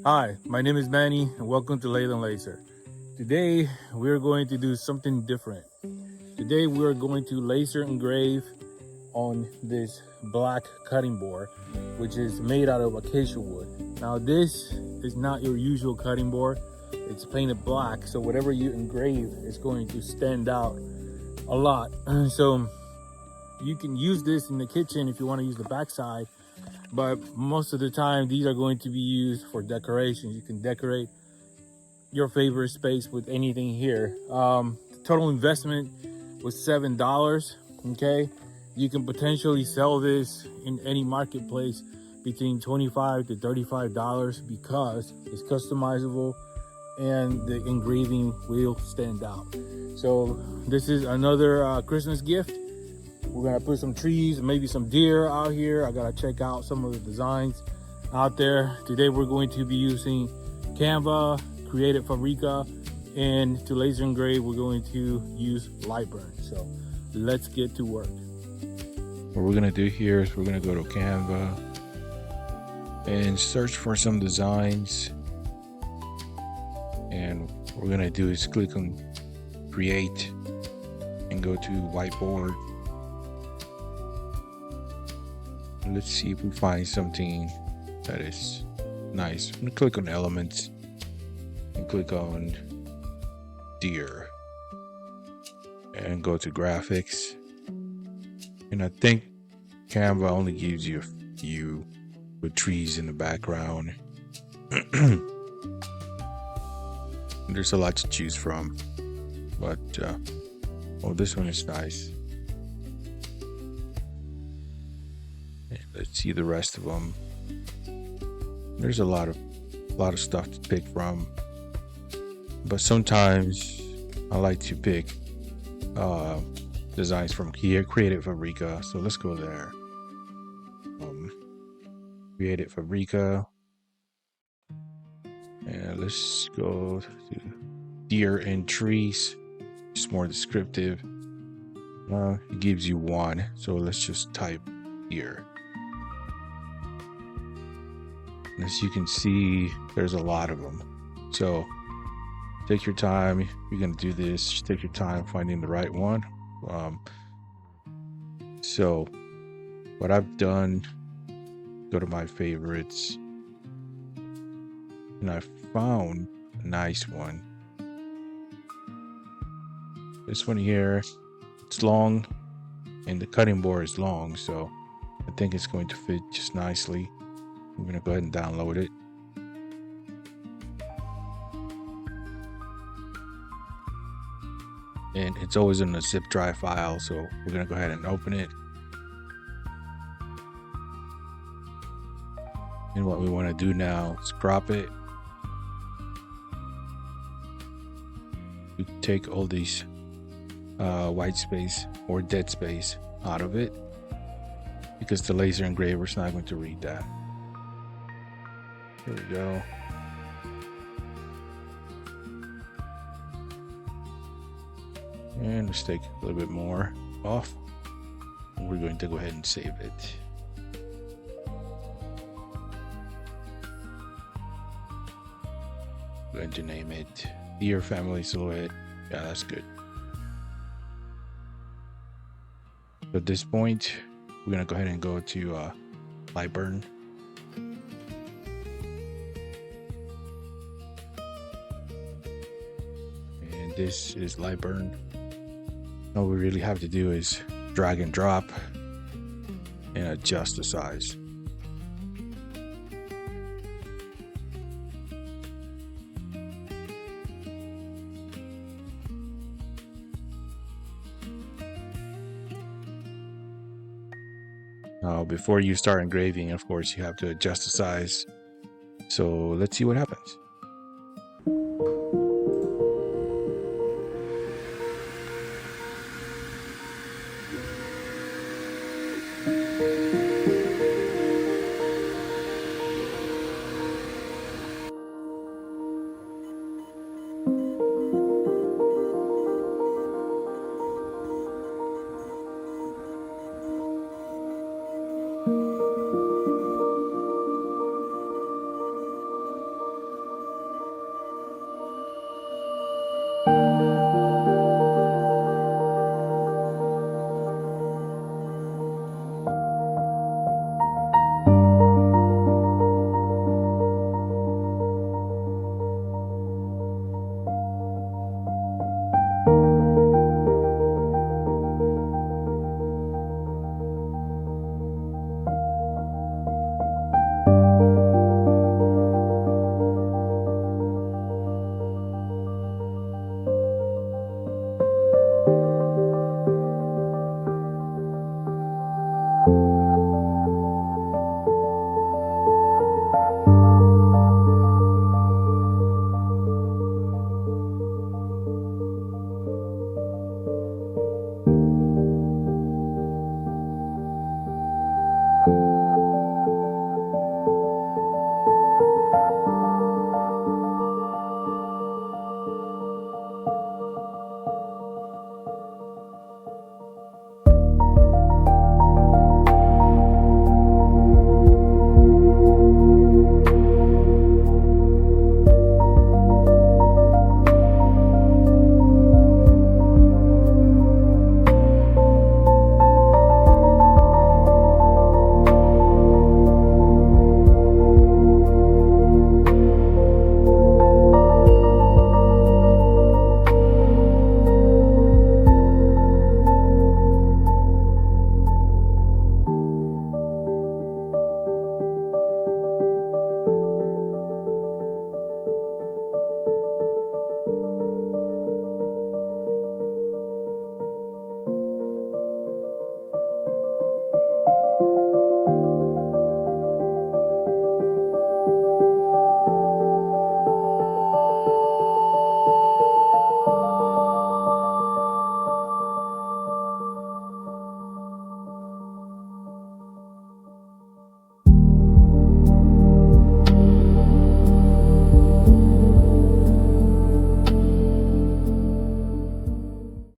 Hi, my name is Manny and welcome to LightBurn Laser. Today we're going to do something different. Today we're going to laser engrave on this black cutting board, which is made out of acacia wood. Now this is not your usual cutting board. It's painted black, so whatever you engrave is going to stand out a lot. So you can use this in the kitchen if you want to use the backside, but most of the time these are going to be used for decorations. You can decorate your favorite space with anything here. The total investment was $7. Okay, you can potentially sell this in any marketplace between $25 to $35 because it's customizable and the engraving will stand out. So this is another Christmas gift. We're gonna put some trees, maybe some deer out here. I gotta check out some of the designs out there. Today we're going to be using Canva, Creative Fabrica, and to laser engrave we're going to use LightBurn. So let's get to work. What we're gonna do here is we're gonna go to Canva and search for some designs, and what we're gonna do is click on create and go to whiteboard. Let's see if we find something that is nice. I'm gonna click on elements and click on deer and go to graphics. And I think Canva only gives you a few with trees in the background. There's a lot to choose from, but oh, this one is nice. And let's see the rest of them. There's a lot of stuff to pick from, but sometimes I like to pick designs from here, Creative Fabrica. So let's go there. Creative Fabrica, and let's go to deer and trees. It's more descriptive. It gives you one, so let's just type deer. And as you can see, there's a lot of them. So take your time. If you're gonna do this, just take your time finding the right one. So what I've done, go to my favorites, and I found a nice one. This one here, it's long, and the cutting board is long, so I think it's going to fit just nicely. I'm gonna go ahead and download it. And it's always in a zip drive file, so we're gonna go ahead and open it. And what we want to do now is crop it. We take all these white space or dead space out of it, because the laser engraver is not going to read that. Here we go. And let's take a little bit more off. And we're going to go ahead and save it. I'm going to name it Deer Family Silhouette. Yeah, that's good. At this point, we're going to go ahead and go to LightBurn. And this is LightBurn. All we really have to do is drag and drop and adjust the size. Now, before you start engraving, of course, you have to adjust the size. So let's see what happens.